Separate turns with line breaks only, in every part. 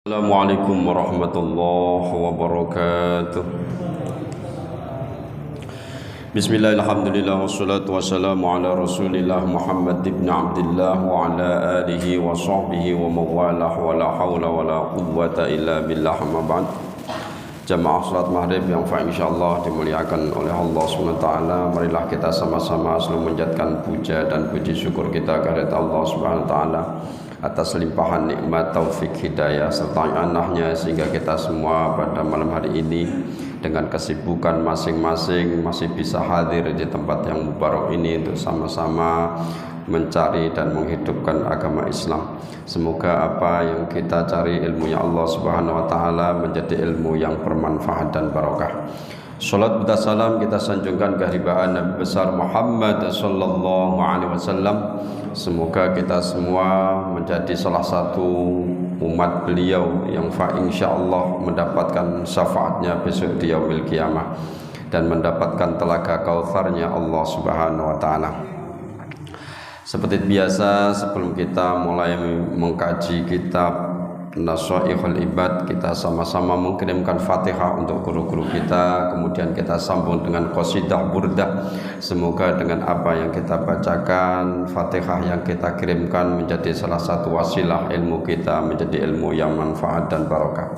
Assalamualaikum warahmatullahi wabarakatuh. Bismillah, alhamdulillah, wassalatu wassalamu ala rasulillah Muhammad ibn Abdullah wa ala alihi wa sahbihi wa mawalah wa la hawla wa la quwwata illa billah, amma ba'd. Jamaah salat maghrib yang insyaallah dimuliakan oleh Allah SWT. Marilah kita sama-sama selalu menjadikan puja dan puji syukur kita kepada Allah SWT atas limpahan nikmat, taufik, hidayah serta anahnya, sehingga kita semua pada malam hari ini dengan kesibukan masing-masing masih bisa hadir di tempat yang mubarak ini untuk sama-sama mencari dan menghidupkan agama Islam. Semoga apa yang kita cari, ilmunya Allah Subhanahu wa taala, menjadi ilmu yang bermanfaat dan barokah. Salat dan salam kita sanjungkan kehadiran Nabi besar Muhammad sallallahu alaihi wasallam. Semoga kita semua menjadi salah satu umat beliau yang insyaallah mendapatkan syafaatnya besok di yaumil qiyamah dan mendapatkan telaga kautsarnya Allah Subhanahu wa taala. Seperti biasa, sebelum kita mulai mengkaji kitab Nashaihul Ibad, kita sama-sama mengirimkan Fatihah untuk guru-guru kita, kemudian kita sambung dengan qasidah burdah. Semoga dengan apa yang kita bacakan, Fatihah yang kita kirimkan menjadi salah satu wasilah ilmu kita menjadi ilmu yang manfaat dan barokah.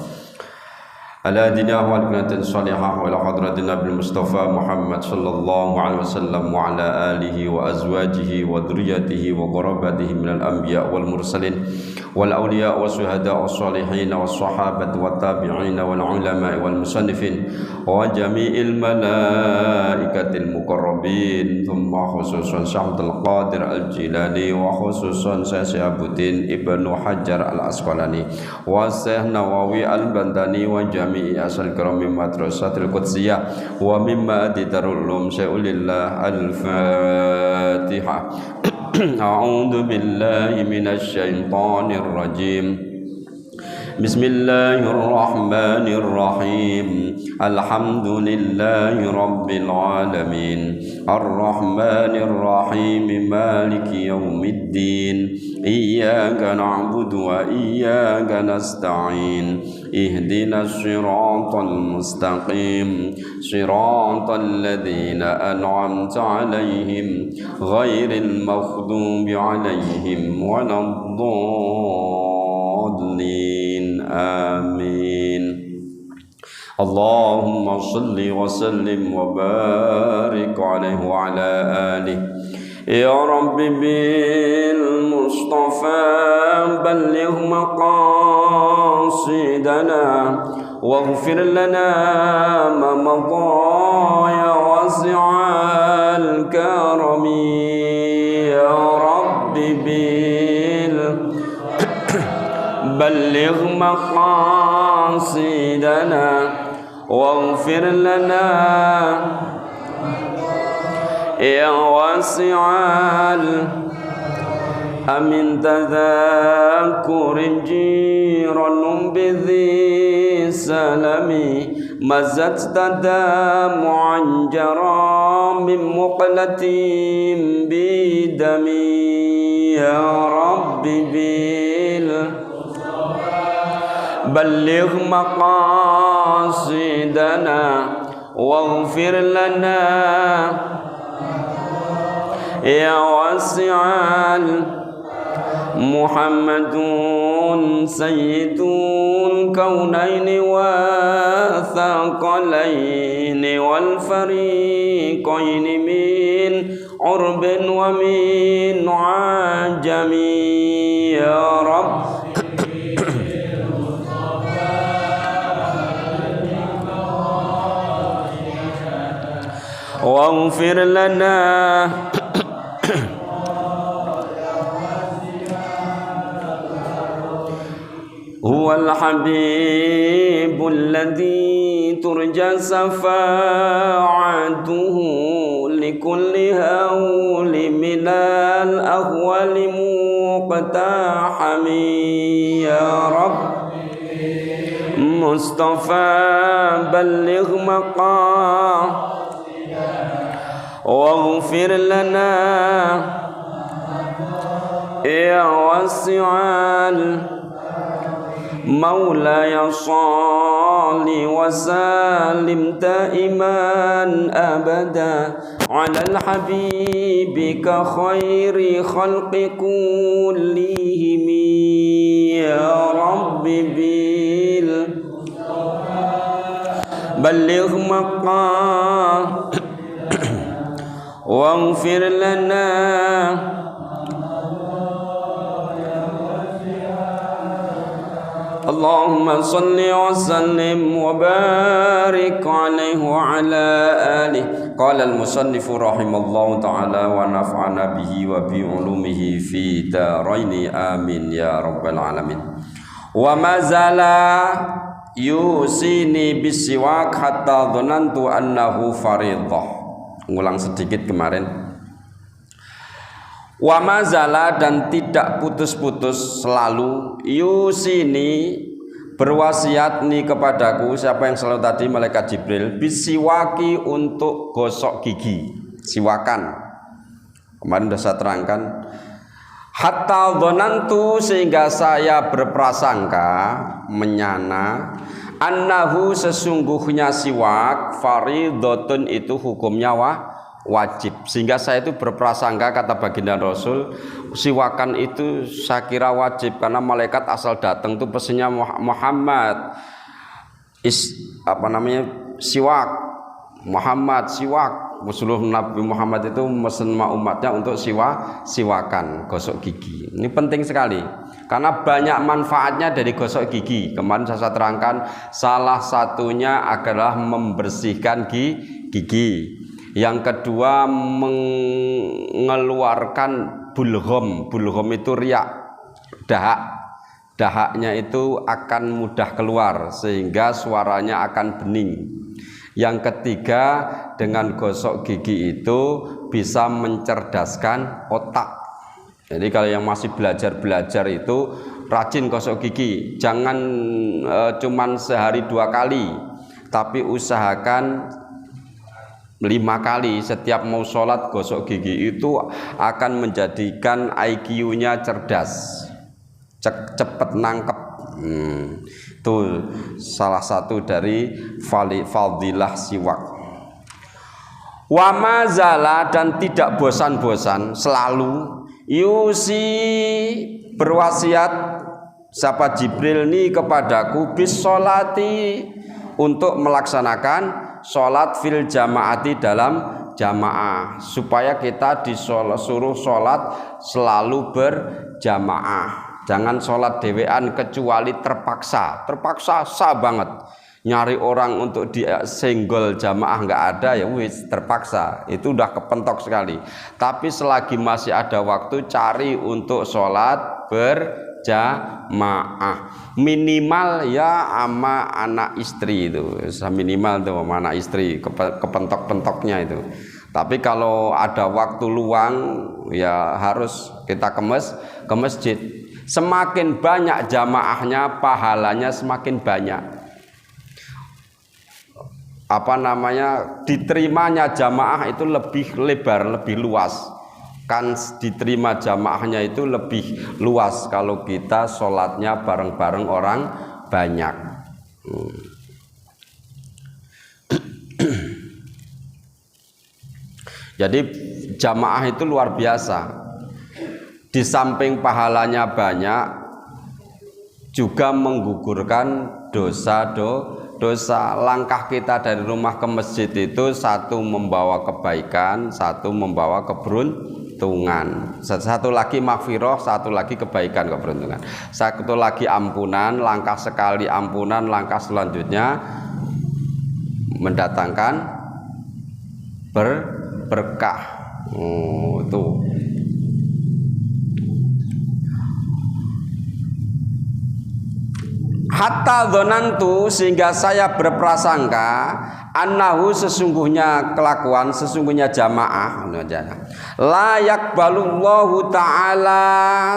Ala dinah wal qanatin salihah wa ila hadratin Nabi Mustafa Muhammad sallallahu alaihi wasallam wa ala alihi wa azwajihi wa dhurriyyatihi wa qarabatihi minal anbiya wal mursalin wal awliya wa syuhada was salihin was sahabat wat tabi'in wal ulama wal musannifin wa jami'il malaikatil muqarrabin, thumma khususan Syahidul Qadir Al-Jilani wa khususan Syekh Ibnu Hajar Al-Asqalani wa Syekh Nawawi Al-Bandani wa jami'i asal karami madrasatil Qudsiyah wa mimma Darul Ulum Syai'ulillah. Al-Fatihah. A'udzu billahi minasy syaithanir rajim. Bismillahirrahmanirrahim. Alhamdulillahi rabbil alamin. Arrahmanirrahim. Maliki yaumiddin. Iyyaka na'budu wa iyyaka nasta'in. Ihdinas siratal mustaqim. Siratal ladzina an'amta 'alaihim ghairil maghdubi 'alaihim waladdallin. Amin. Allahumma salli wa sallim wa barik alaihi wa ala alihi. Ya Rabbi bil Mustafa balligh maqasidana waghfir lana ma madha ya wasi'al karami. Ya Rabbi bil balligh maqasidana waghfir lana ya wasi'al amin tadhakurin jiranum bidhi salami mazat tadamu'an jara min muqlatim bidami. Ya Rabbi bil balligh maqasidana waghfir lana ya wasi'al. Muhammadun sayyidul kaunaini wa thaqalaini wal fariqaini min urbin wa min ajami. Ya Rabb waghfir lana huwal habibul ladzi turja safa'atuhu likulli hawli minal ahwali muqtahami. Ya Rabb Mustafa balligh maqam waghfir lana ya wasi'al مولاي صل وسلم دائما أبدا على الحبيبك خير خلق كلهم يا رب بلغ مقام واغفر لنا اللهم صل وسلم وبارك عليه وعلى آله. قال المصنف رحمه الله تعالى ونفعنا به وبعلومه في دارين آمين يا رب العالمين. وما زال yusini bisiwak hatta dhanantu annahu faridah. Ngulang sedikit kemarin. Wa mazala dan tidak putus-putus selalu yusini berwasiat nih kepadaku. Siapa yang selalu tadi? Malaikat Jibril. Bisiwaki untuk gosok gigi, siwakan. Kemarin sudah saya terangkan. Hatta dhanantu sehingga saya berprasangka, menyana, annahu sesungguhnya siwak faridatun itu hukumnya wajib. Sehingga saya itu berprasangka, kata baginda Rasul, siwakan itu saya kira wajib karena malaikat asal datang itu pesannya Muhammad siwak, Muhammad siwak. Seluruh Nabi Muhammad itu mesen umatnya untuk siwakan, gosok gigi. Ini penting sekali karena banyak manfaatnya dari gosok gigi. Kemarin saya terangkan salah satunya adalah membersihkan gigi. Yang kedua mengeluarkan bulghom. Bulghom itu riak, dahaknya itu akan mudah keluar sehingga suaranya akan bening. Yang ketiga, dengan gosok gigi itu bisa mencerdaskan otak. Jadi kalau yang masih belajar itu rajin gosok gigi. Jangan cuman sehari 2 kali, tapi usahakan 5 kali. Setiap mau sholat gosok gigi itu akan menjadikan IQ-nya cerdas, cepat nangkep. Itu salah satu dari fadilah siwak. Wa mazala dan tidak bosan-bosan selalu yusi berwasiat siapa Jibril nih kepadaku bis sholati untuk melaksanakan sholat fil jamaati dalam jamaah, supaya kita disuruh sholat selalu berjamaah. Jangan sholat dewean kecuali terpaksa sah banget. Nyari orang untuk disenggol jamaah nggak ada, ya wis terpaksa. Itu udah kepentok sekali. Tapi selagi masih ada waktu, cari untuk sholat berjamaah. Minimal ya sama anak istri itu. Minimal tuh sama anak istri, kepentok-pentoknya itu. Tapi kalau ada waktu luang ya harus kita ke masjid. Semakin banyak jamaahnya, pahalanya semakin banyak. Diterimanya jamaah itu lebih lebar, lebih luas. Kan diterima jamaahnya itu lebih luas kalau kita sholatnya bareng-bareng orang banyak. Jadi jamaah itu luar biasa. Di samping pahalanya banyak, juga menggugurkan dosa. Langkah kita dari rumah ke masjid itu satu membawa kebaikan, satu membawa keberuntungan. Satu lagi maghfirah, satu lagi kebaikan, keberuntungan. Satu lagi ampunan, langkah sekali ampunan, langkah selanjutnya mendatangkan berkah. Tuh. Hatta dzanantu sehingga saya berprasangka annahu sesungguhnya jamaah la yaqbalullahu ta'ala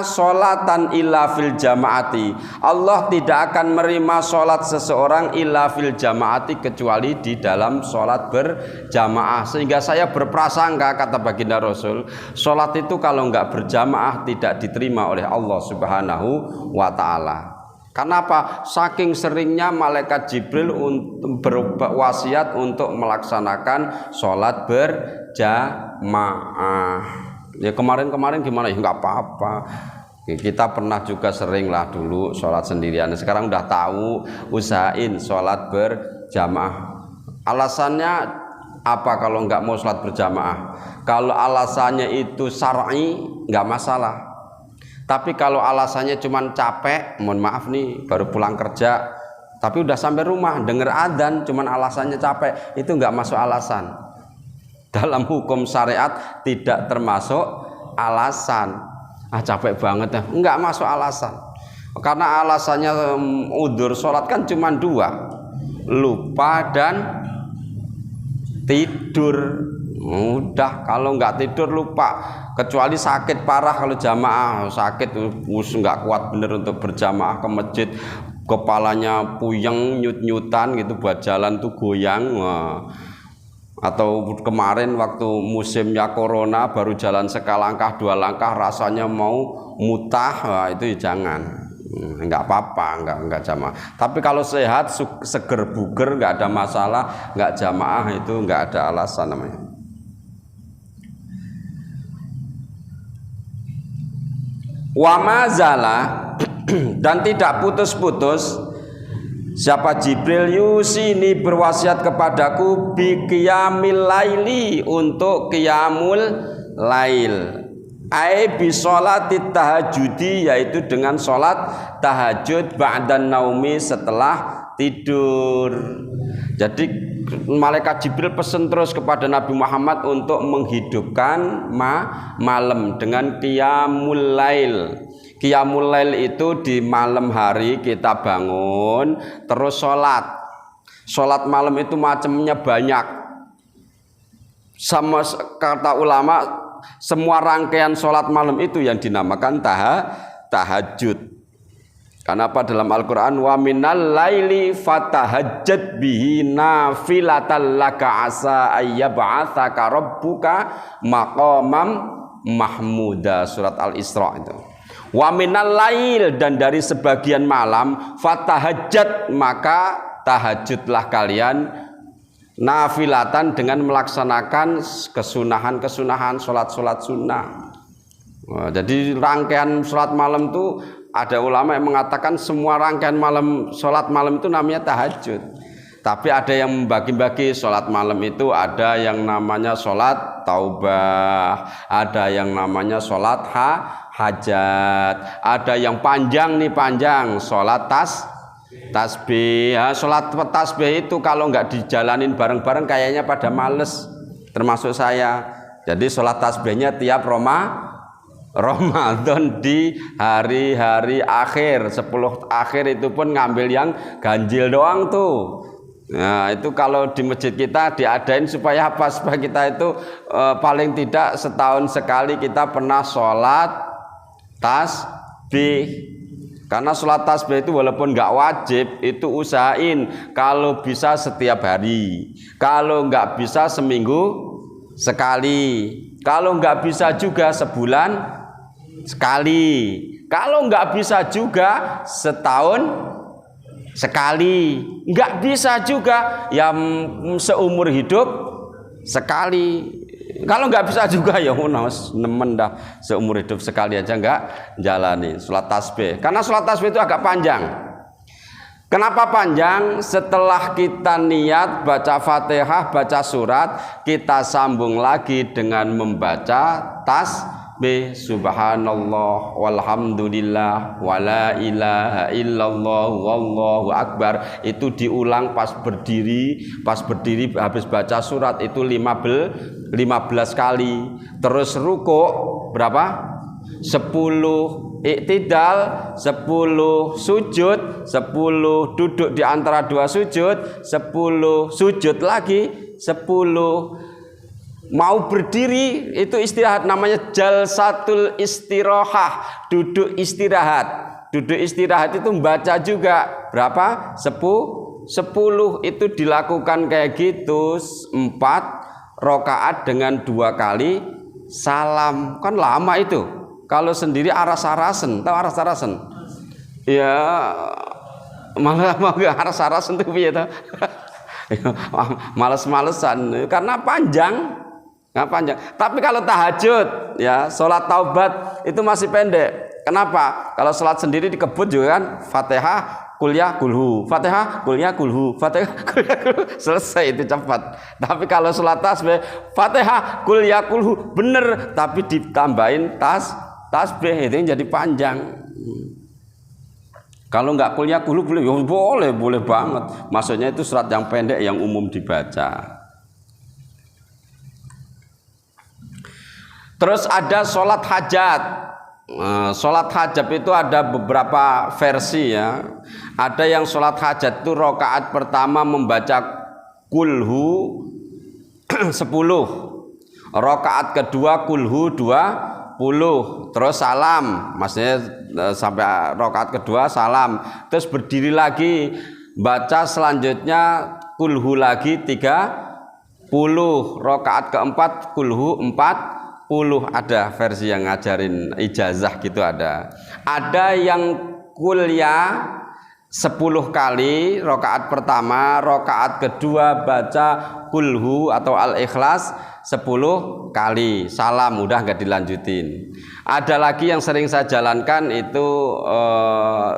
sholatan illa fil jamaati. Allah tidak akan menerima sholat seseorang illa fil jamaati kecuali di dalam sholat berjamaah. Sehingga saya berprasangka, kata baginda Rasul, sholat itu kalau enggak berjamaah tidak diterima oleh Allah Subhanahu wa ta'ala. Karena apa? Saking seringnya malaikat Jibril berwasiat untuk melaksanakan sholat berjamaah. Ya kemarin-kemarin gimana ya, nggak apa-apa. Kita pernah juga sering lah dulu sholat sendirian. Sekarang udah tahu, usahain sholat berjamaah. Alasannya apa kalau nggak mau sholat berjamaah? Kalau alasannya itu syar'i nggak masalah. Tapi kalau alasannya cuma capek, mohon maaf nih, baru pulang kerja, tapi udah sampai rumah denger adzan, cuma alasannya capek, itu nggak masuk alasan. Dalam hukum syariat tidak termasuk alasan. Capek banget ya, nggak masuk alasan. Karena alasannya udzur sholat kan cuma dua, lupa dan tidur. Udah, kalau nggak tidur lupa, kecuali sakit parah. Kalau jamaah sakit nggak kuat bener untuk berjamaah ke masjid, kepalanya puyeng, nyut-nyutan gitu, buat jalan tuh goyang. Atau kemarin waktu musimnya corona baru jalan sekalangkah dua langkah rasanya mau mutah, itu ya jangan. Enggak apa-apa, enggak jamaah. Tapi kalau sehat, seger buger, enggak ada masalah, enggak jamaah, itu enggak ada alasan namanya. Wa mazala dan tidak putus-putus siapa Jibril yusini berwasiat kepadaku bi qiyamil laili untuk qiyamul lail ai bi sholatit tahajudi yaitu dengan sholat tahajud ba'dan naumi setelah tidur. Jadi malaikat Jibril pesan terus kepada Nabi Muhammad untuk menghidupkan malam dengan qiyamul lail. Qiyamul lail itu di malam hari kita bangun terus sholat. Sholat malam itu macamnya banyak. Sama kata ulama, semua rangkaian sholat malam itu yang dinamakan tahajud. Karena apa? Dalam Al-Quran, wa minal laili fatahajjat bihi nafilatan laka asa ayyab'atsaka rabbuka maqamam mahmuda, surat Al-Isra itu. Wa minal lail, dan dari sebagian malam, fatahajjat, maka tahajudlah kalian, nafilatan, dengan melaksanakan kesunahan-kesunahan, sholat-sholat sunnah. Jadi rangkaian sholat malam itu ada ulama yang mengatakan semua rangkaian malam sholat malam itu namanya tahajud. Tapi ada yang membagi-bagi sholat malam itu, ada yang namanya sholat taubah, ada yang namanya sholat hajat, ada yang panjang nih, panjang sholat tasbih. Sholat tasbih itu kalau nggak dijalanin bareng-bareng kayaknya pada males, termasuk saya. Jadi sholat tasbihnya tiap Ramadan di hari-hari akhir, 10 akhir itu pun ngambil yang ganjil doang tuh. Nah itu kalau di masjid kita diadain supaya apa? Supaya kita itu paling tidak setahun sekali kita pernah sholat tasbih. Karena sholat tasbih itu walaupun nggak wajib, itu usahain kalau bisa setiap hari. Kalau nggak bisa seminggu sekali. Kalau nggak bisa juga sebulan sekali. Kalau nggak bisa juga setahun sekali. Nggak bisa juga yang seumur hidup sekali. Kalau nggak bisa juga ya nemen dah, seumur hidup sekali aja nggak jalani sholat tasbih. Karena sholat tasbih itu agak panjang. Kenapa panjang? Setelah kita niat baca Fatihah, baca surat, kita sambung lagi dengan membaca tasbih, subhanallah walhamdulillah wala ilaha illallah wallahu akbar. Itu diulang pas berdiri habis baca surat itu 15 kali. Terus ruku berapa? 10, iktidal 10, sujud 10, duduk di antara dua sujud 10, sujud lagi 10, mau berdiri itu istirahat, namanya jalsatul istirahah, duduk istirahat. Duduk istirahat itu membaca juga berapa? 10 itu dilakukan kayak gitu 4 rakaat dengan 2 kali salam. Kan lama itu. Kalau sendiri aras-arasen, tahu aras-arasen? Ya malah mau aras-aras untuk piye to. Males-malesan karena panjang. Nggak panjang. Tapi kalau tahajud, ya, sholat taubat itu masih pendek. Kenapa? Kalau sholat sendiri dikebut juga kan, Fatihah, kuliah, kulhu, Fatihah, kuliah, kulhu, Fatihah, kuliah, kulhu, selesai itu cepat. Tapi kalau sholat tasbih, Fatihah, kuliah, kulhu, bener, tapi ditambahin tasbih itu jadi panjang. Kalau nggak kuliah, kulhu, boleh banget. Maksudnya itu surat yang pendek yang umum dibaca. Terus ada sholat hajat. Sholat hajat itu ada beberapa versi ya. Ada yang sholat hajat itu rakaat pertama membaca kulhu 10, rakaat kedua kulhu 20, terus salam, maksudnya sampai rakaat kedua salam, terus berdiri lagi baca selanjutnya kulhu lagi 30, rakaat keempat kulhu 40. Ada versi yang ngajarin ijazah gitu, ada yang kuliah 10 kali rakaat pertama, rakaat kedua baca kulhu atau al-ikhlas 10 kali, salam, udah nggak dilanjutin. Ada lagi yang sering saya jalankan itu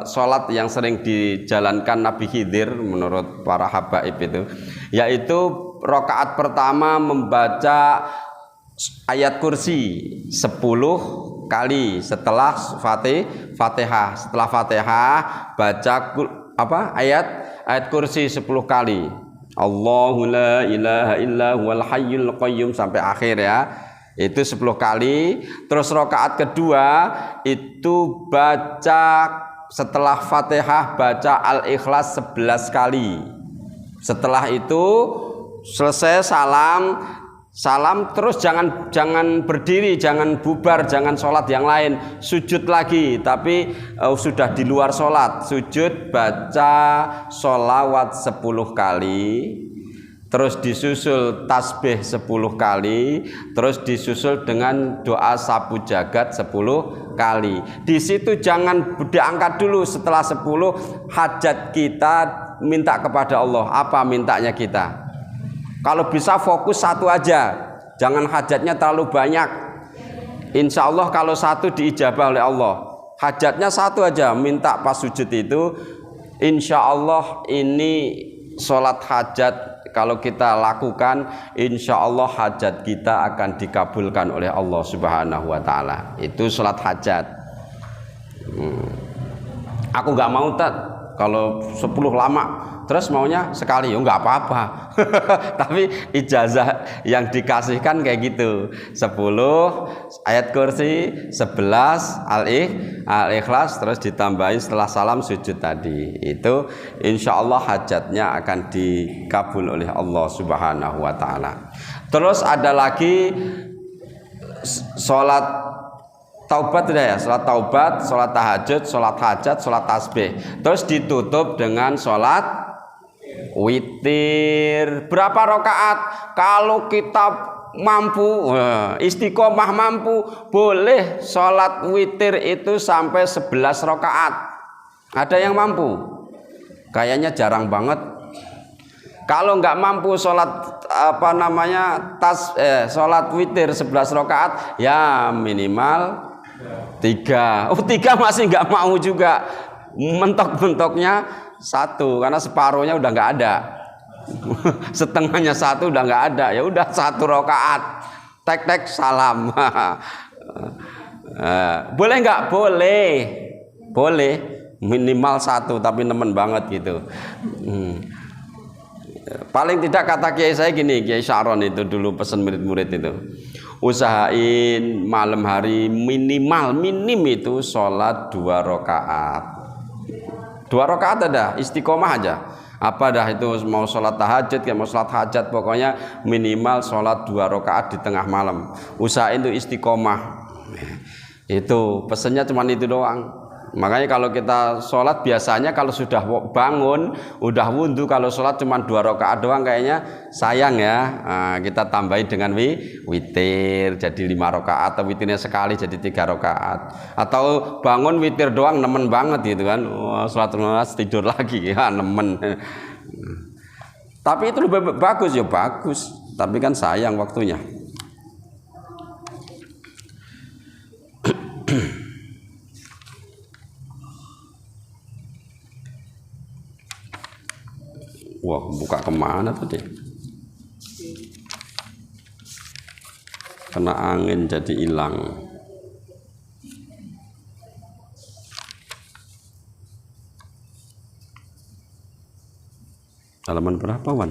sholat yang sering dijalankan Nabi Khidir menurut para habaib itu, yaitu rakaat pertama membaca ayat kursi 10 kali setelah Fatihah. Setelah Fatihah baca ayat kursi 10 kali. Allahu la ilaha illa huwal hayyul qayyum sampai akhir ya. Itu 10 kali. Terus rakaat kedua itu baca setelah Fatihah baca Al-Ikhlas 11 kali. Setelah itu selesai salam terus jangan berdiri, jangan bubar, jangan sholat yang lain, sujud lagi, tapi sudah di luar sholat, sujud baca sholawat 10 kali, terus disusul tasbih 10 kali, terus disusul dengan doa sapu jagat 10 kali. Di situ jangan diangkat dulu, setelah 10 hajat kita minta kepada Allah. Apa mintanya kita? Kalau bisa fokus satu aja, jangan hajatnya terlalu banyak. Insya Allah kalau satu diijabah oleh Allah. Hajatnya satu aja, minta pas sujud itu. Insya Allah ini sholat hajat kalau kita lakukan, insya Allah hajat kita akan dikabulkan oleh Allah Subhanahu Wa Taala. Itu sholat hajat. Aku nggak mau kalau 10 lama. Terus maunya sekali, ya nggak apa-apa. Tapi ijazah yang dikasihkan kayak gitu, 10 ayat kursi, 11 al-ikhlas, terus ditambahin setelah salam sujud tadi. Itu insya Allah hajatnya akan dikabul oleh Allah Subhanahu Wa Taala. Terus ada lagi sholat taubat ya, sholat taubat, sholat tahajud, sholat hajat, sholat tasbih. Terus ditutup dengan sholat witir. Berapa rakaat? Kalau kita mampu, istiqomah mampu, boleh sholat witir itu sampai 11 rakaat. Ada yang mampu? Kayaknya jarang banget. Kalau nggak mampu sholat sholat witir 11 rakaat, ya minimal 3. 3 masih nggak mau juga. Mentok-mentoknya 1, karena separuhnya udah nggak ada. Setengahnya 1 udah nggak ada. Ya udah 1 rakaat. Tek salam. Boleh nggak? Boleh. Minimal 1, tapi nemen banget gitu. Paling tidak kata kiai saya gini, Kiai Syaron itu dulu pesan murid-murid itu, usahain malam hari minim itu sholat 2 rakaat. 2 rakaat ada, istiqomah aja. Apa dah itu, mau sholat tahajud, mau sholat hajat, pokoknya minimal sholat 2 rakaat di tengah malam. Usahain itu istiqomah. Itu pesannya cuma itu doang. Makanya kalau kita sholat biasanya kalau sudah bangun, udah wudhu, kalau sholat cuma 2 rakaat doang kayaknya sayang ya. Kita tambahin dengan witir jadi 5 rakaat, atau witirnya sekali jadi 3 rakaat. Atau bangun witir doang nemen banget gitu kan. Sholat tidur lagi ya nemen. Tapi itu lebih bagus ya bagus. Tapi kan sayang waktunya. Wah, buka kemana tadi? Kena angin jadi hilang. Halaman berapa, Wan?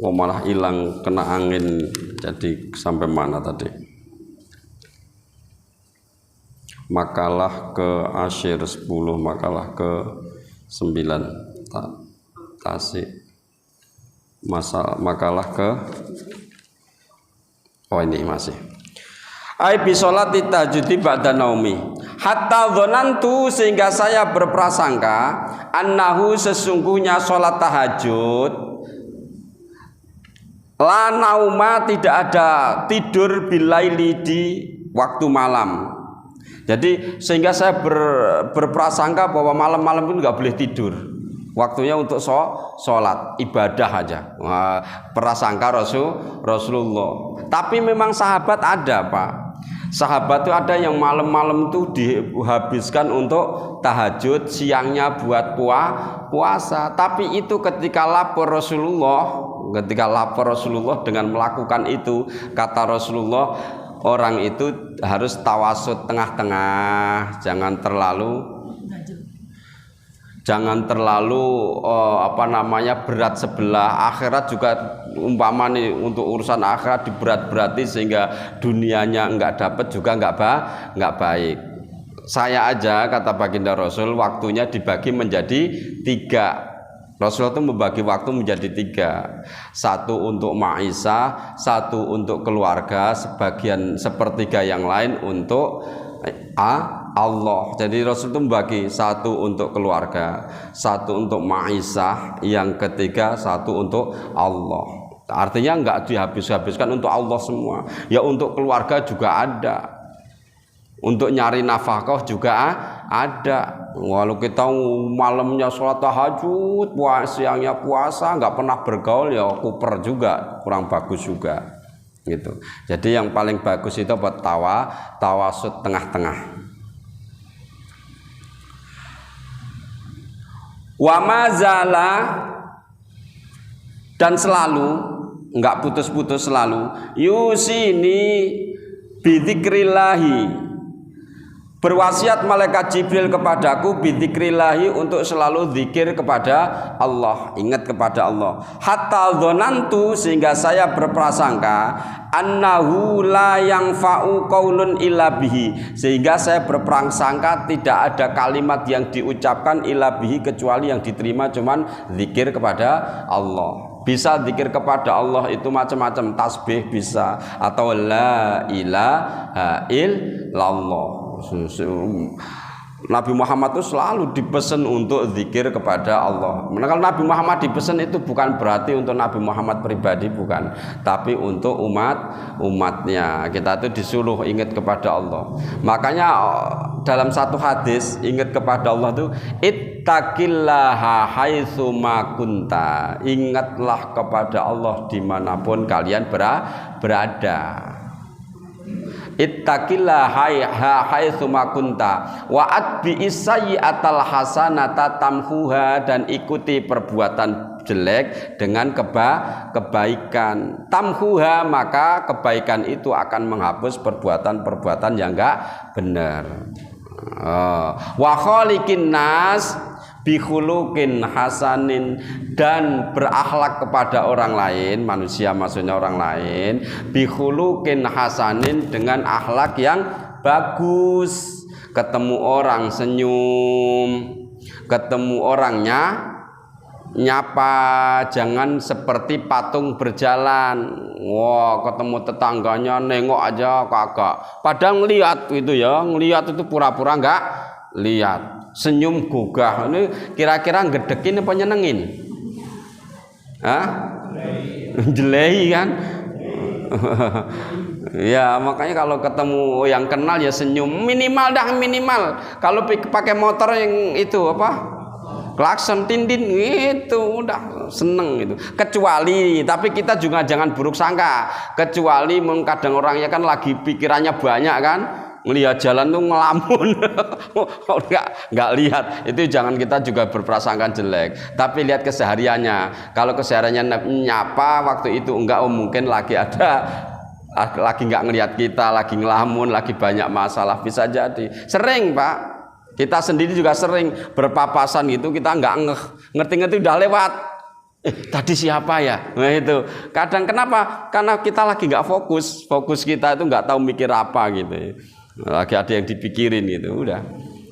Oh, malah hilang kena angin jadi sampai mana tadi? Makalah ke asyir 10, makalah ke 9 tasik, makalah ke ini masih ai bi sholati tahajudi ba'da naumi hatta dzanantu, sehingga saya berprasangka annahu, sesungguhnya sholat tahajud la nauma, tidak ada tidur bilaili, di waktu malam. Jadi sehingga saya berprasangka bahwa malam-malam itu nggak boleh tidur, waktunya untuk sholat ibadah aja. Prasangka Rasulullah. Tapi memang sahabat ada, Pak. Sahabat itu ada yang malam-malam itu dihabiskan untuk tahajud, siangnya buat puasa. Tapi itu ketika lapor Rasulullah dengan melakukan itu, kata Rasulullah, orang itu harus tawasud tengah-tengah, jangan terlalu berat sebelah. Akhirat juga umpama nih, untuk urusan akhirat diberat-berati sehingga dunianya enggak dapat juga enggak baik. Saya aja, kata baginda Rasul, waktunya dibagi menjadi 3. Rasul itu membagi waktu menjadi 3. 1 untuk ma'isah, 1 untuk keluarga, sepertiga yang lain untuk Allah. Jadi Rasul itu membagi 1 untuk keluarga, 1 untuk ma'isah, yang ketiga 1 untuk Allah. Artinya enggak dihabis-habiskan untuk Allah semua. Ya untuk keluarga juga ada. Untuk nyari nafkah juga ada. Walau kita malamnya sholat tahajud, siangnya puasa, nggak pernah bergaul, ya kuper juga, kurang bagus juga gitu. Jadi yang paling bagus itu buat tawasud tengah-tengah. Wa mazala, dan selalu nggak putus-putus, selalu yusini bidzikrillahi, berwasiat malaikat Jibril kepadaku bidzikrillahi, untuk selalu zikir kepada Allah, ingat kepada Allah. Hatta dzanantu, sehingga saya berprasangka annahu la yanfa'u qaulun illa bihi, sehingga saya berprasangka tidak ada kalimat yang diucapkan illa bihi, kecuali yang diterima cuman zikir kepada Allah. Bisa zikir kepada Allah itu macam-macam, tasbih bisa, atau la ilaha illallah. Nabi Muhammad itu selalu dipesan untuk zikir kepada Allah. Kalau Nabi Muhammad dipesan itu bukan berarti untuk Nabi Muhammad pribadi, bukan, tapi untuk umatnya. Kita itu disuruh ingat kepada Allah. Makanya dalam satu hadis, ingat kepada Allah itu ittaqillaha haitsu ma kunta, ingatlah kepada Allah dimanapun kalian berada. Ittaqillaha haitsu ma kunta wa atbi'is sayyi'atal hasanata tamhuha, dan ikuti perbuatan jelek dengan kebaikan. Tamhuha, maka kebaikan itu akan menghapus perbuatan-perbuatan yang enggak benar. Wa khaliqin nas bikhuluqin hasanin, dan berakhlak kepada orang lain, manusia maksudnya orang lain, bikhuluqin hasanin, dengan akhlak yang bagus. Ketemu orang senyum, ketemu orangnya nyapa, jangan seperti patung berjalan. Wah, ketemu tetangganya nengok aja kagak. Padahal ngelihat itu ya, ngelihat itu pura-pura enggak lihat. Senyum gugah. Ini kira-kira gedekin apa nyenengin? Hah? Jelehi kan? Ya, makanya kalau ketemu yang kenal ya senyum minimal dah, minimal. Kalau pakai motor yang itu apa? Klakson tindin itu udah seneng itu. Kecuali, tapi kita juga jangan buruk sangka. Kecuali kadang orangnya kan lagi pikirannya banyak kan, ngelihat jalan tuh ngelamun. nggak lihat, itu jangan kita juga berprasangka jelek. Tapi lihat kesehariannya. Kalau kesehariannya nyapa waktu itu enggak, mungkin lagi nggak ngelihat kita, lagi ngelamun, lagi banyak masalah, bisa jadi. Sering Pak, kita sendiri juga sering berpapasan gitu, kita nggak ngerti udah lewat. Tadi siapa ya? Nah itu kadang kenapa? Karena kita lagi nggak fokus kita itu nggak tahu mikir apa gitu. Lagi ada yang dipikirin gitu, udah.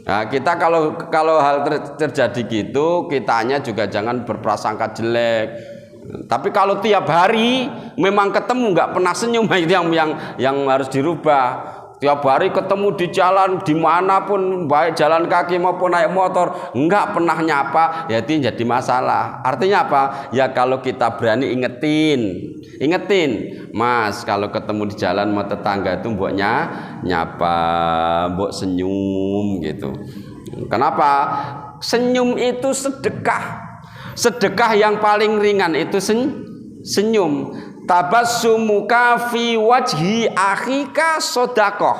Nah, kita kalau hal terjadi gitu, kitanya juga jangan berprasangka jelek. Tapi kalau tiap hari memang ketemu nggak pernah senyum, itu yang harus dirubah. Tiap hari ketemu di jalan dimanapun, baik jalan kaki maupun naik motor, nggak pernah nyapa, ya itu jadi masalah. Artinya apa? Ya kalau kita berani ingetin, Mas, kalau ketemu di jalan sama tetangga itu mboknya nyapa, mbok senyum gitu. Kenapa? Senyum itu sedekah yang paling ringan itu senyum. Tabassumuka fi wajhi akhika sodakoh.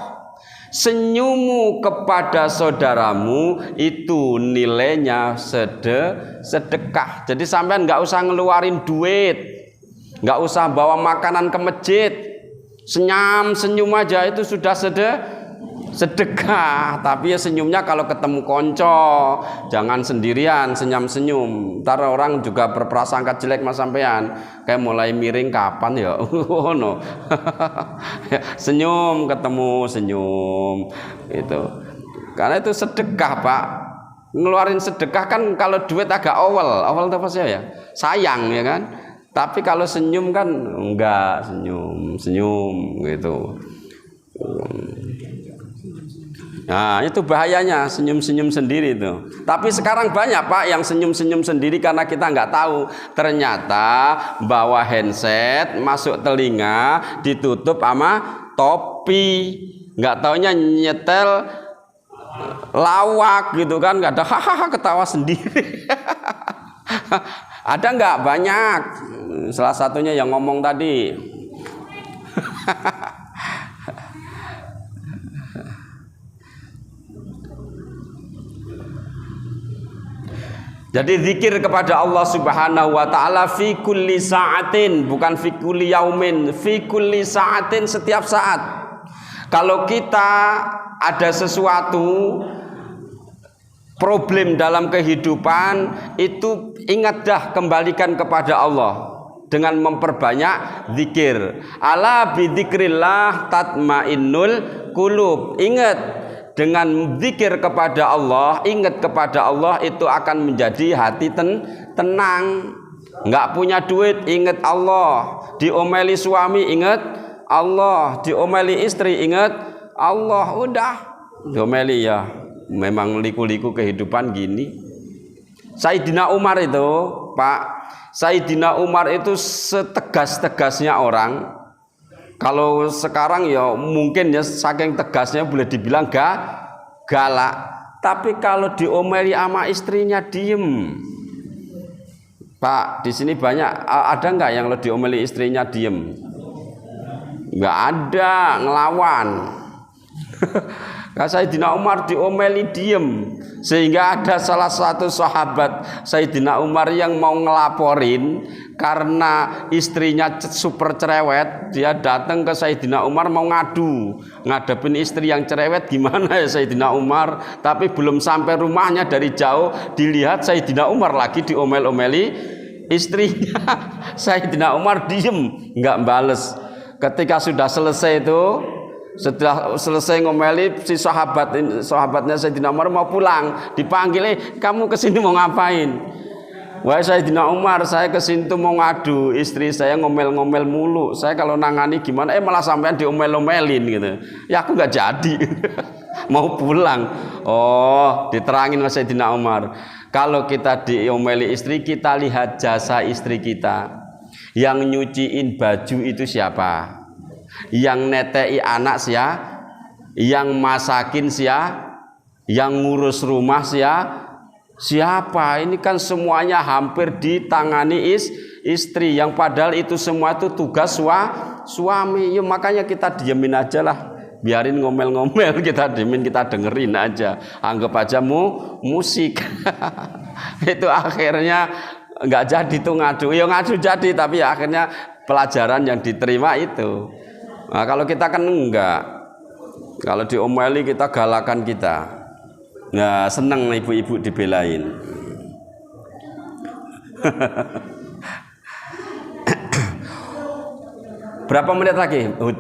Senyummu kepada saudaramu itu nilainya sedekah. Jadi sampean nggak usah ngeluarin duit, nggak usah bawa makanan ke masjid, senyum aja itu sudah sedekah. Tapi ya senyumnya kalau ketemu konco, jangan sendirian senyum. Ntar orang juga berprasangka jelek mas sampean, kayak mulai miring kapan ya. No. Senyum ketemu senyum itu, karena itu sedekah Pak. Ngeluarin sedekah kan kalau duit agak awal itu apa sih ya, sayang ya kan. Tapi kalau senyum kan enggak, senyum gitu. Nah itu bahayanya senyum sendiri itu. Tapi sekarang banyak Pak yang senyum sendiri karena kita nggak tahu. Ternyata bawa handset masuk telinga ditutup sama topi. Nggak taunya nyetel lawak gitu kan, nggak ada hahaha ketawa sendiri. Ada nggak? Banyak. Salah satunya yang ngomong tadi. Jadi zikir kepada Allah Subhanahu wa taala fi kulli sa'atin, bukan fi kulli yaumin, fi kulli sa'atin, setiap saat. Kalau kita ada sesuatu problem dalam kehidupan, itu ingat dah, kembalikan kepada Allah dengan memperbanyak zikir. Ala bi dzikrillah tatmainnul qulub. Ingat, dengan zikir kepada Allah, ingat kepada Allah, itu akan menjadi hati tenang. Nggak punya duit, ingat Allah. Diomeli suami, ingat Allah. Diomeli istri, ingat Allah. Udah diomeli ya, memang liku-liku kehidupan gini. Sayyidina Umar itu Pak, Sayyidina Umar itu setegas-tegasnya orang. Kalau sekarang ya mungkin ya saking tegasnya boleh dibilang galak. Tapi kalau diomeli sama istrinya diem. Pak, di sini banyak, ada nggak yang lo diomeli istrinya diem? Nggak ada, ngelawan. Sayyidina Umar diomeli diem, sehingga ada salah satu sahabat Sayyidina Umar yang mau ngelaporin karena istrinya super cerewet. Dia datang ke Sayyidina Umar mau ngadepin istri yang cerewet. Gimana ya Sayyidina Umar? Tapi belum sampai rumahnya, dari jauh dilihat Sayyidina Umar lagi diomel-omeli istrinya. Sayyidina Umar diem, nggak bales. Ketika sudah selesai itu, Setelah selesai ngomeli, si sahabatnya Sayyidina Umar mau pulang, dipanggil, kamu kesini mau ngapain? Wah, Sayyidina Umar, saya kesini tuh mau ngadu, istri saya ngomel-ngomel mulu, saya kalau nangani gimana, malah sampean diomel-omelin gitu. Ya aku nggak jadi, mau pulang. Oh, diterangin sama Sayyidina Umar, kalau kita diomeli istri, kita lihat jasa istri kita. Yang nyuciin baju itu siapa? Yang netei anak siapa? Yang masakin siapa? Yang ngurus rumah siapa? Ini kan semuanya hampir ditangani istri, yang padahal itu semua itu tugas suami. Ya makanya kita diemin aja lah, biarin ngomel-ngomel, kita diemin, kita dengerin aja, anggap aja musik. Itu akhirnya nggak jadi tuh ngadu. Ya ngadu jadi, tapi ya akhirnya pelajaran yang diterima itu. Nah, kalau kita kan enggak, kalau diomeli kita galakan kita. Nah, seneng ibu-ibu dibelain. Berapa menit lagi? 11.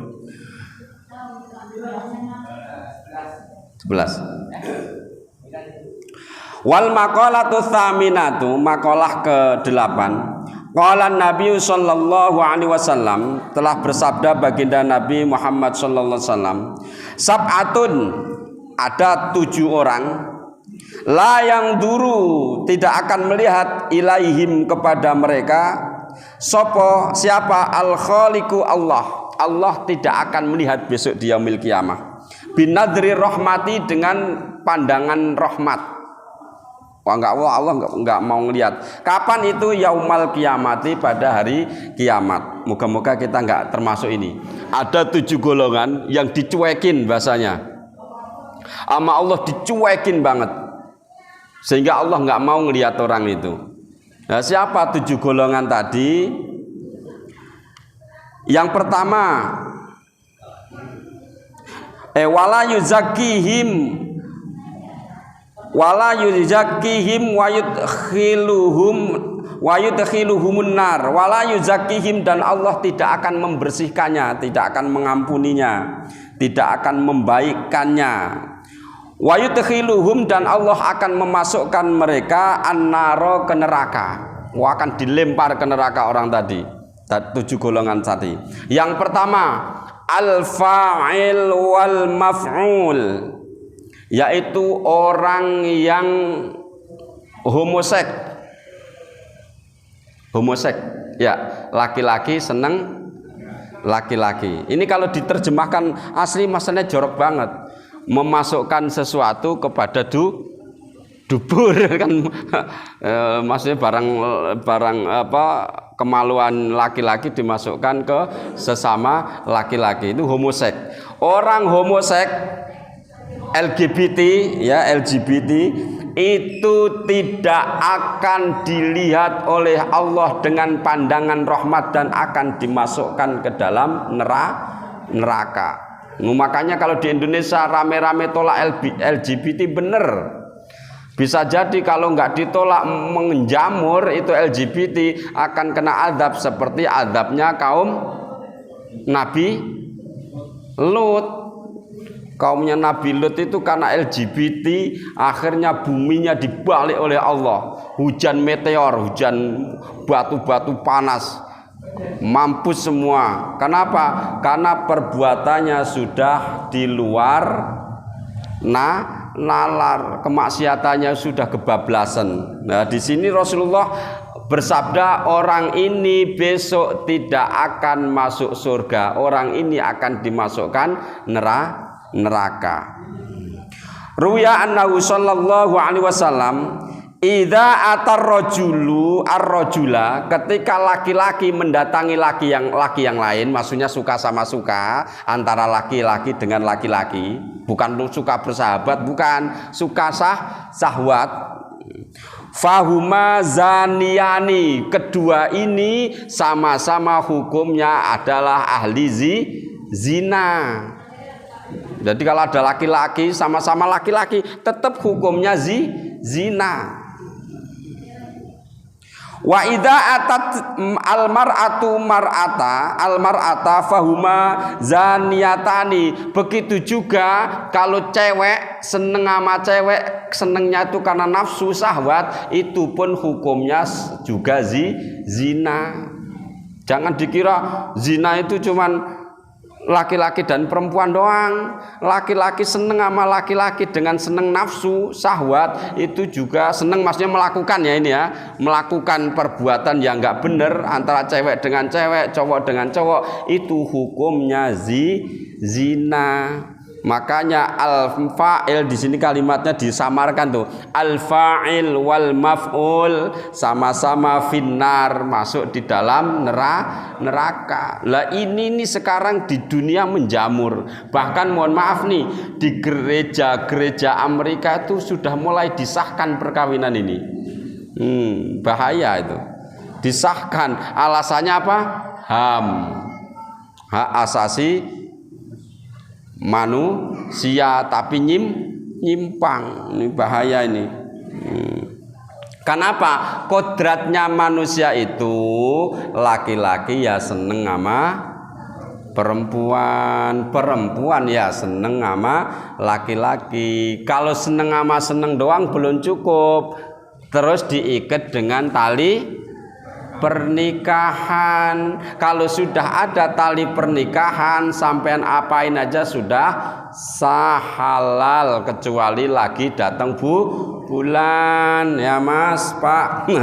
Wal maqalatu tsaminatu, maqalah ke-8. Qala Nabi sallallahu alaihi wasallam, telah bersabda baginda Nabi Muhammad sallallahu alaihi wasallam, sab'atun, ada 7 orang, la yang duru, tidak akan melihat, ilaihim, kepada mereka, siapa? Al khaliqu, Allah tidak akan melihat besok di yaumil qiyamah, binadri rahmati, dengan pandangan rahmat. Wah, Allah enggak mau ngelihat. Kapan itu? Yaumal kiamati, pada hari kiamat. Moga-moga kita enggak termasuk ini. Ada 7 golongan yang dicuekin bahasanya. Sama Allah dicuekin banget, sehingga Allah enggak mau ngelihat orang itu. Nah, siapa 7 golongan tadi? Yang pertama, wala yuzakihim wa yudkhiluhumun nar, wala yuzakihim, dan Allah tidak akan membersihkannya, tidak akan mengampuninya, tidak akan membaikkannya. Wa yudkhiluhum, dan Allah akan memasukkan mereka annaro, ke neraka. Wah, akan dilempar ke neraka orang tadi. 7 golongan tadi. Yang pertama, al-fa'il wal maf'ul, yaitu orang yang homoseks, ya, laki-laki seneng laki-laki. Ini kalau diterjemahkan asli maksudnya jorok banget, memasukkan sesuatu kepada dubur kan. Maksudnya barang apa, kemaluan laki-laki dimasukkan ke sesama laki-laki, itu homoseks. Orang homoseks, LGBT, ya, LGBT itu tidak akan dilihat oleh Allah dengan pandangan rahmat, dan akan dimasukkan ke dalam neraka. Makanya kalau di Indonesia rame-rame tolak LGBT, bener. Bisa jadi kalau nggak ditolak menjamur itu LGBT, akan kena azab seperti azabnya kaum Nabi Lut. Kaumnya Nabi Lut itu karena LGBT, akhirnya buminya dibalik oleh Allah. Hujan meteor, hujan batu-batu panas, mampus semua. Kenapa? Karena perbuatannya sudah di luar nalar, kemaksiatannya sudah kebablasan. Nah, di sini Rasulullah bersabda, orang ini besok tidak akan masuk surga, orang ini akan dimasukkan neraka. Ruya annahu sallallahu alaihi wasallam, idza atar rajulu ar-rajula, ketika laki-laki mendatangi laki yang lain, maksudnya suka sama suka, antara laki-laki dengan laki-laki, bukan suka bersahabat, bukan suka sahwat. Fahuma zaniyani, kedua ini sama-sama hukumnya adalah ahli zina. Jadi kalau ada laki-laki sama-sama laki-laki, tetap hukumnya zina. Wa idza atat al-mar'ata fahuma zaniyatani. Begitu juga kalau cewek seneng sama cewek, senengnya itu karena nafsu syahwat, itu pun hukumnya juga zina. Jangan dikira zina itu cuman laki-laki dan perempuan doang. Laki-laki seneng sama laki-laki dengan seneng nafsu syahwat, itu juga seneng, maksudnya melakukan ya ini ya, melakukan perbuatan yang nggak bener antara cewek dengan cewek, cowok dengan cowok, itu hukumnya zina. Makanya al-fa'il di sini kalimatnya disamarkan tuh. Al-fa'il wal maf'ul sama-sama finnar, masuk di dalam neraka. Lah ini nih sekarang di dunia menjamur. Bahkan mohon maaf nih, di gereja-gereja Amerika itu sudah mulai disahkan perkawinan ini. Bahaya itu. Disahkan. Alasannya apa? HAM. Hak asasi manusia, tapi nyimpang. Ini bahaya ini. Kenapa? Kodratnya manusia itu laki-laki ya seneng sama perempuan, perempuan ya seneng sama laki-laki. Kalau seneng sama seneng doang belum cukup, terus diikat dengan tali pernikahan. Kalau sudah ada tali pernikahan, sampean apain aja sudah sah, halal, kecuali lagi datang bulan ya Mas Pak.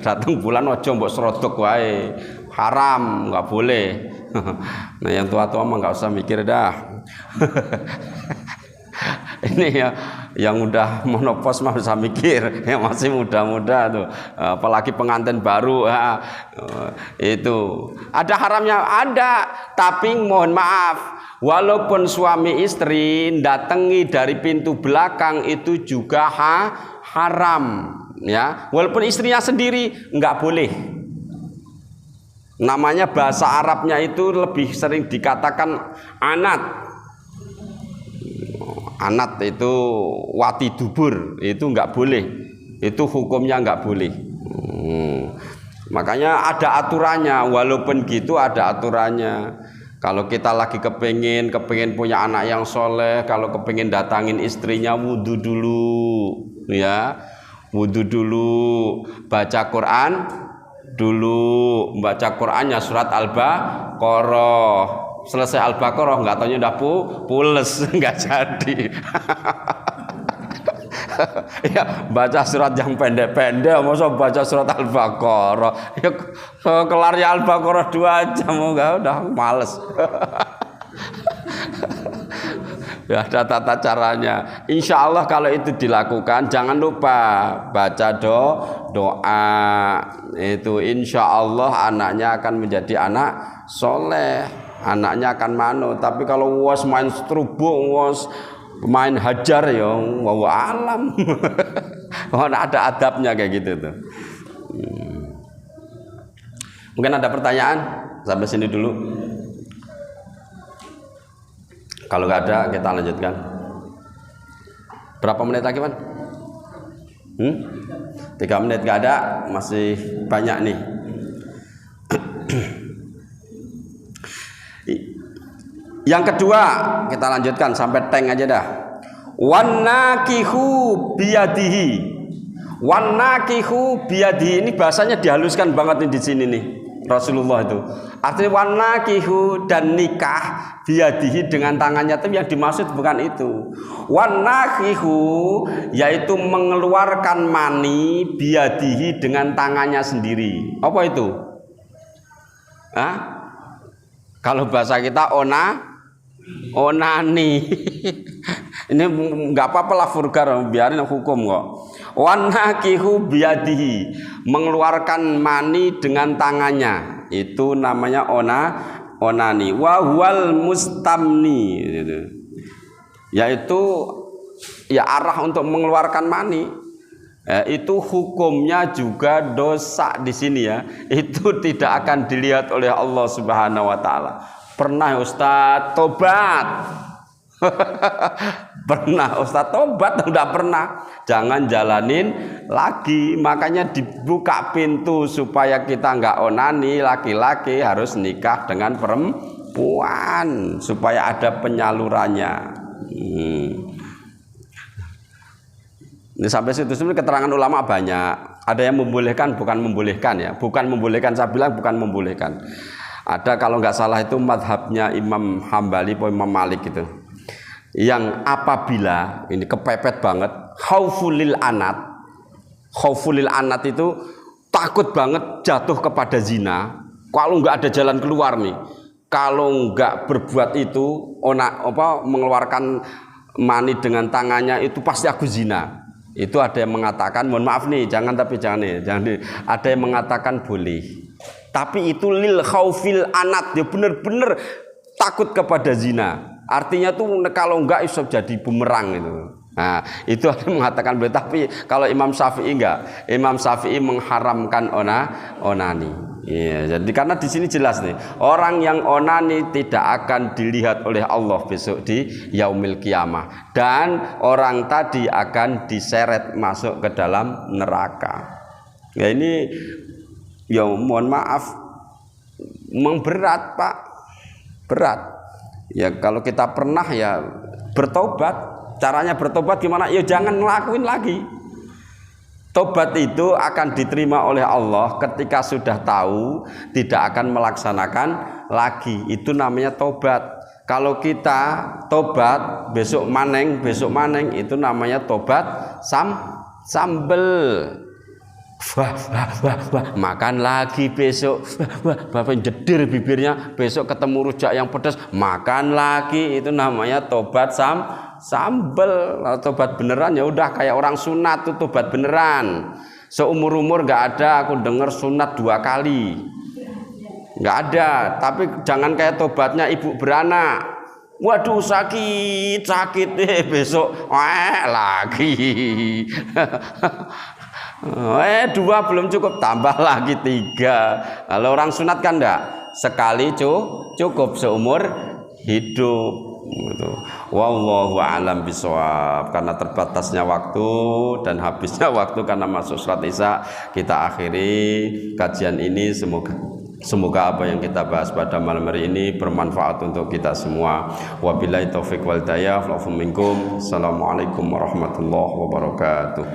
Datang bulan ojo mbok serodok wae, haram, nggak boleh. Nah yang tua-tua mah nggak usah mikir dah. Ini ya yang udah monopos mah bisa mikir, yang masih muda-muda tuh, apalagi pengantin baru ya, itu ada haramnya ada, tapi mohon maaf, walaupun suami istri datangi dari pintu belakang itu juga haram ya, walaupun istrinya sendiri nggak boleh. Namanya bahasa Arabnya itu lebih sering dikatakan anat. Anat itu wati dubur, itu nggak boleh, itu hukumnya nggak boleh. Makanya ada aturannya, walaupun gitu ada aturannya. Kalau kita lagi kepengin punya anak yang soleh, kalau kepengin datangin istrinya, wudhu dulu ya, wudhu dulu, baca Quran dulu, baca Qurannya surat Al-Baqarah. Selesai Al-Baqarah nggak taunya udah pules, nggak jadi. Ya baca surat yang pendek-pendek, masa baca surat Al-Baqarah ya, kelarnya Al-Baqarah 2 jam enggak, udah males. Ya ada tata caranya. Insya Allah kalau itu dilakukan, jangan lupa baca doa itu, insya Allah anaknya akan menjadi anak soleh, anaknya akan manut. Tapi kalau was main strubung, was main hajar ya wa alam. Ada adabnya kayak gitu tuh. Mungkin ada pertanyaan sampai sini dulu. Kalau nggak ada kita lanjutkan. Berapa menit lagi, Pan? 3 menit nggak ada, masih banyak nih. Yang kedua kita lanjutkan sampai tank aja dah. Wanakihu biyadihi. Wanakihu biyadihi ini bahasanya dihaluskan banget nih di sini nih Rasulullah itu. Artinya wanakihu dan nikah biyadihi dengan tangannya, itu yang dimaksud bukan itu. Wanakihu yaitu mengeluarkan mani biyadihi dengan tangannya sendiri. Apa itu? Hah? Kalau bahasa kita onani. Ini nggak apa-apa lah vulgar, biarin hukum kok. Wanakihu biyadihi, mengeluarkan mani dengan tangannya, itu namanya onani. Wahwal mustamni, yaitu ya arah untuk mengeluarkan mani. Itu hukumnya juga dosa di sini ya. Itu tidak akan dilihat oleh Allah Subhanahu wa taala. Pernah Ustaz tobat. Pernah Ustaz tobat? Udah pernah. Jangan jalanin lagi. Makanya dibuka pintu supaya kita nggak onani. Laki-laki harus nikah dengan perempuan supaya ada penyalurannya. Ini sampai situ sebenarnya keterangan ulama banyak. Ada yang membolehkan, bukan membolehkan ya. Bukan membolehkan, saya bilang bukan membolehkan. Ada kalau nggak salah itu madhabnya Imam Hambali atau Imam Malik gitu. Yang apabila ini kepepet banget, khaufulil anat itu takut banget jatuh kepada zina. Kalau nggak ada jalan keluar nih, kalau nggak berbuat itu, mengeluarkan mani dengan tangannya itu pasti aku zina. Itu ada yang mengatakan, mohon maaf nih, jangan nih. Ada yang mengatakan boleh. Tapi itu lil khaufil anat, dia benar-benar takut kepada zina. Artinya tuh kalau enggak bisa jadi bumerang itu. Nah, itu ada yang mengatakan boleh. Tapi kalau Imam Syafi'i enggak. Imam Syafi'i mengharamkan onani. Iya, jadi karena di sini jelas nih, orang yang onani tidak akan dilihat oleh Allah besok di yaumil kiamah, dan orang tadi akan diseret masuk ke dalam neraka. Ya ini ya mohon maaf, memang berat Pak, berat. Ya kalau kita pernah ya bertobat, caranya bertobat gimana? Ya jangan ngelakuin lagi. Tobat itu akan diterima oleh Allah ketika sudah tahu tidak akan melaksanakan lagi. Itu namanya tobat. Kalau kita tobat besok maneng itu namanya tobat sambel. Makan lagi besok. Bapak jeder bibirnya, besok ketemu rujak yang pedas, makan lagi. Itu namanya tobat sambel. Kalau tobat beneran ya udah kayak orang sunat tuh tobat beneran. Seumur-umur nggak ada aku dengar sunat 2 kali, nggak ada. Tapi jangan kayak tobatnya ibu beranak. Waduh sakit besok lagi. 2 belum cukup, tambah lagi 3. Kalau orang sunat kan enggak, sekali cukup seumur hidup. Wallahu a'lam bishawab. Karena terbatasnya waktu dan habisnya waktu karena masuk salat Isya, kita akhiri kajian ini. Semoga apa yang kita bahas pada malam hari ini bermanfaat untuk kita semua. Wabillahi taufiq wal hidayah. Assalamualaikum warahmatullahi wabarakatuh.